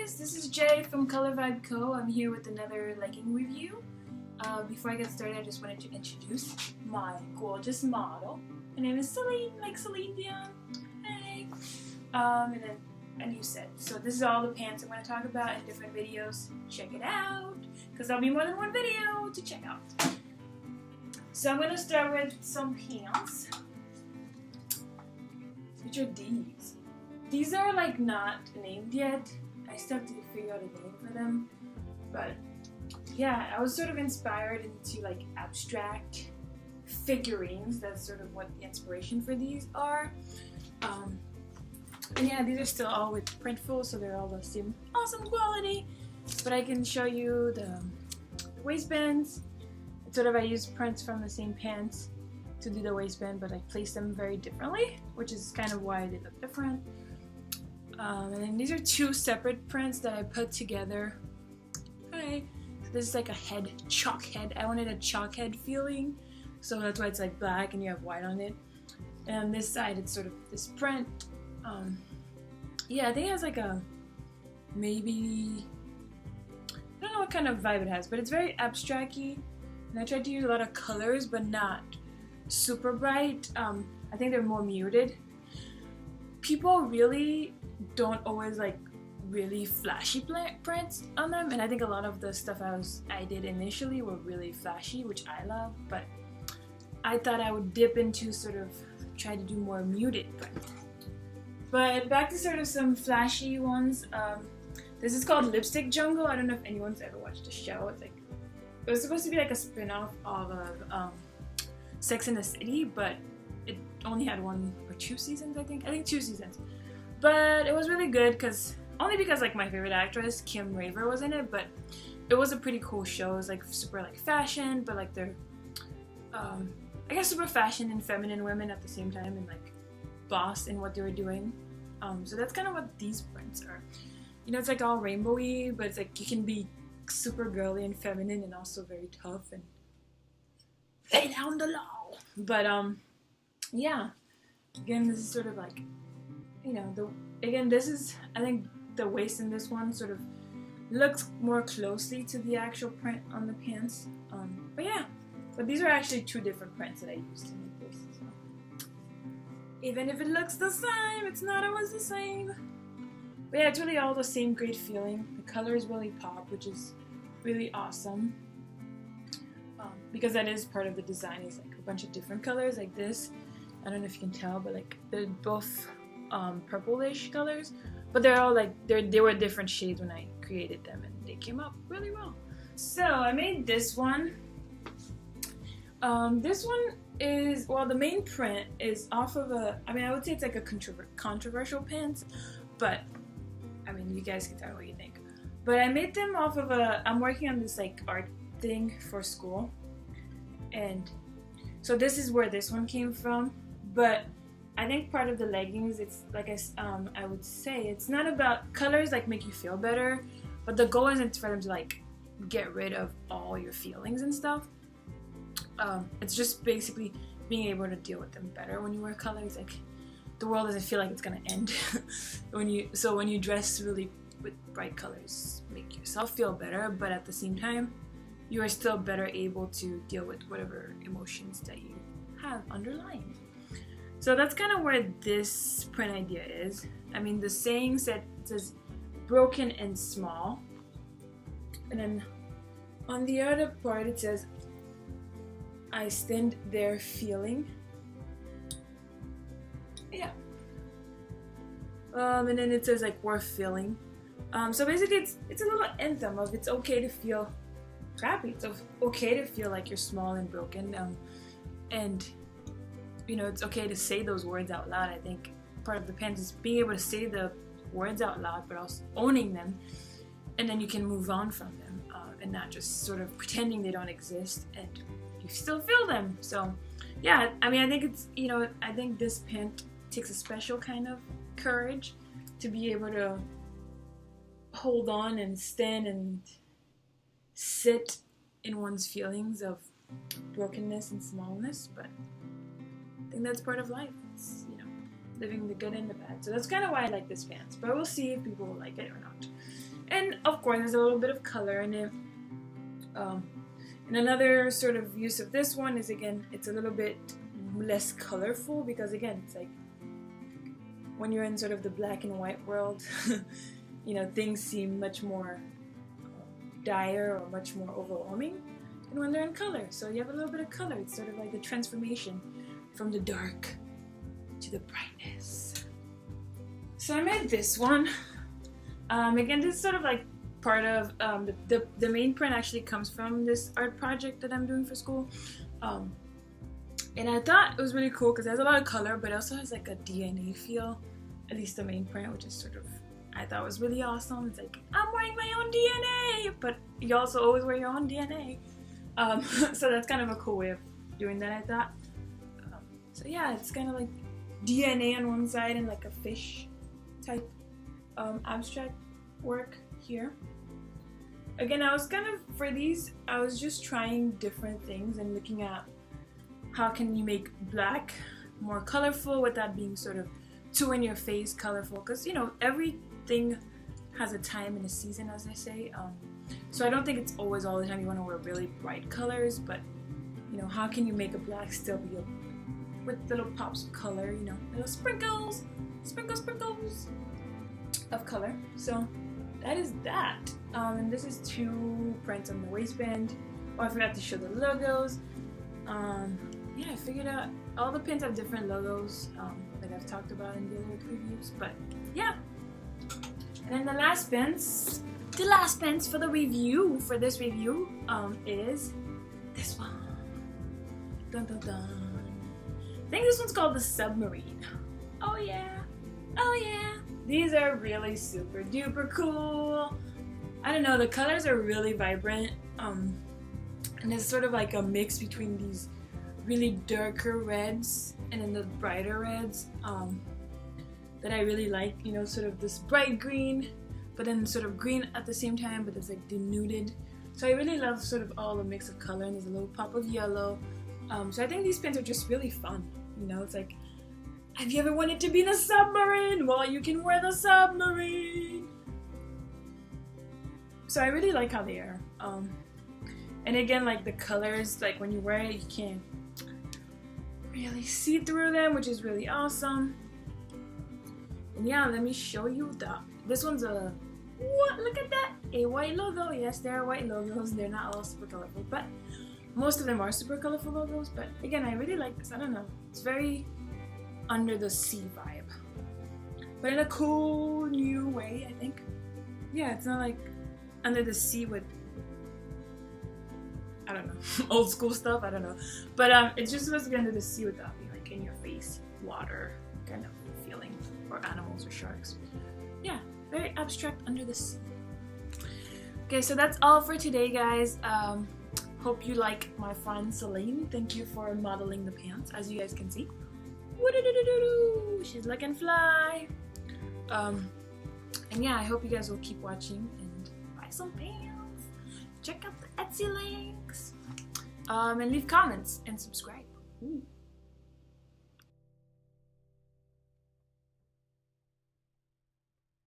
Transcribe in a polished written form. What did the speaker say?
guys, this is Jay from Colorvibe Co. I'm here with another legging review. Before I get started, I just wanted to introduce my gorgeous model. Her name is Celine, like Celine Dion. Hey! And then a new set. So this is all the pants I'm going to talk about in different videos. Check it out, because there'll be more than one video to check out. So I'm going to start with some pants, which are these. These are like not named yet. I still have to figure out a name for them. But yeah, I was sort of inspired into like abstract figurines. That's sort of what the inspiration for these are. And yeah, these are still all with Printfull, so they're all the same awesome quality. But I can show you the waistbands. It's sort of, I use prints from the same pants to do the waistband, but I placed them very differently, which is kind of why they look different. And then these are two separate prints that I put together. Okay, so this is like a head, chalk head. I wanted a chalk head feeling, so that's why it's like black and you have white on it. And on this side, it's sort of this print. Yeah, I think it has like a, maybe, I don't know what kind of vibe it has, but it's very abstract-y. And I tried to use a lot of colors, but not super bright. I think they're more muted. People really don't always like really flashy prints on them, and I think a lot of the stuff I did initially were really flashy, which I love, but I thought I would dip into sort of try to do more muted print. But back to sort of some flashy ones. This is called Lipstick Jungle. I don't know if anyone's ever watched the show. It's like, it was supposed to be like a spin-off of Sex and the City, but it only had 1 or 2 seasons, I think 2 seasons. But it was really good because like my favorite actress Kim Raver was in it, but it was a pretty cool show. It was like super like fashion, but like they're I guess super fashion and feminine women at the same time, and like boss in what they were doing. So that's kind of what these prints are. You know, it's like all rainbowy, but it's like you can be super girly and feminine and also very tough and lay down the law. But yeah, again, this is sort of like, you know, this is, I think the waist in this one sort of looks more closely to the actual print on the pants. But yeah, but these are actually 2 different prints that I used to make this. So even if it looks the same, it's not always the same. But yeah, it's really all the same great feeling. The colors really pop, which is really awesome. Because that is part of the design, is like a bunch of different colors like this. I don't know if you can tell, but like they're both purplish colors, but they're all like they were different shades when I created them, and they came up really well. So I made this one. This one is, well, the main print is off of a, I mean, I would say it's like a controversial pants, but I mean, you guys can tell me what you think. But I made them off of I'm working on this like art thing for school, and so this is where this one came from. But I think part of the leggings, it's like I would say, it's not about colors like make you feel better, but the goal isn't for them to like get rid of all your feelings and stuff. It's just basically being able to deal with them better when you wear colors. Like the world doesn't feel like it's gonna end when you dress really with bright colors, make yourself feel better, but at the same time you are still better able to deal with whatever emotions that you have underlying. So that's kind of where this print idea is. I mean, the saying says broken and small, and then on the other part it says I stand there feeling. Yeah. And then it says like worth feeling. So basically it's a little anthem of it's okay to feel crappy. It's okay to feel like you're small and broken. And you know, it's okay to say those words out loud. I think part of the pants is being able to say the words out loud, but also owning them, and then you can move on from them, and not just sort of pretending they don't exist, and you still feel them. So yeah, I mean, I think it's, you know, I think this pant takes a special kind of courage to be able to hold on and stand and sit in one's feelings of brokenness and smallness, but I think that's part of life. It's, you know, living the good and the bad. So that's kind of why I like this pants, but we'll see if people will like it or not. And of course there's a little bit of color in it. And another sort of use of this one is, again, it's a little bit less colorful because, again, it's like when you're in sort of the black and white world, you know, things seem much more dire or much more overwhelming than when they're in color. So you have a little bit of color. It's sort of like the transformation from the dark to the brightness. So I made this one. Again, this is sort of like part of the main print actually comes from this art project that I'm doing for school. And I thought it was really cool because it has a lot of color, but it also has like a DNA feel, at least the main print, which is sort of, I thought was really awesome. It's like, I'm wearing my own DNA, but you also always wear your own DNA. So that's kind of a cool way of doing that, I thought. So yeah, it's kind of like DNA on one side and like a fish type abstract work here. Again, I was kind of, for these, I was just trying different things and looking at how can you make black more colorful without being sort of too in your face colorful, because, you know, everything has a time and a season, as they say. So I don't think it's always all the time you want to wear really bright colors, but, you know, how can you make a black still be with little pops of color, you know, little sprinkles of color. So that is that. And this is 2 prints on the waistband. Oh, I forgot to show the logos. Yeah, I figured out all the pins have different logos, like I've talked about in the other previews, but yeah. And then the last pins for the review, for this review, is this one. Dun dun dun. I think this one's called the Submarine. Oh yeah, oh yeah. These are really super duper cool. I don't know, the colors are really vibrant, and it's sort of like a mix between these really darker reds and then the brighter reds that I really like, you know, sort of this bright green, but then sort of green at the same time, but it's like denuded. So I really love sort of all the mix of color, and there's a little pop of yellow. So I think these pins are just really fun, you know. It's like, have you ever wanted to be in a submarine? Well, you can wear the submarine. So I really like how they are. And again, like the colors, like when you wear it, you can't really see through them, which is really awesome. And yeah, let me show you this one's a, what? Look at that, a white logo. Yes, there are white logos. They're not all super colorful, but most of them are super colorful logos. But again, I really like this. I don't know, it's very under the sea vibe, but in a cool new way, I think. Yeah, it's not like under the sea with, I don't know, old school stuff, I don't know. But it's just supposed to be under the sea without being like in your face, water kind of feeling, or animals or sharks. Yeah, very abstract under the sea. Okay, so that's all for today, guys. Hope you like my friend Celine. Thank you for modeling the pants, as you guys can see. She's looking fly. And yeah, I hope you guys will keep watching and buy some pants. Check out the Etsy links. And leave comments and subscribe. Ooh.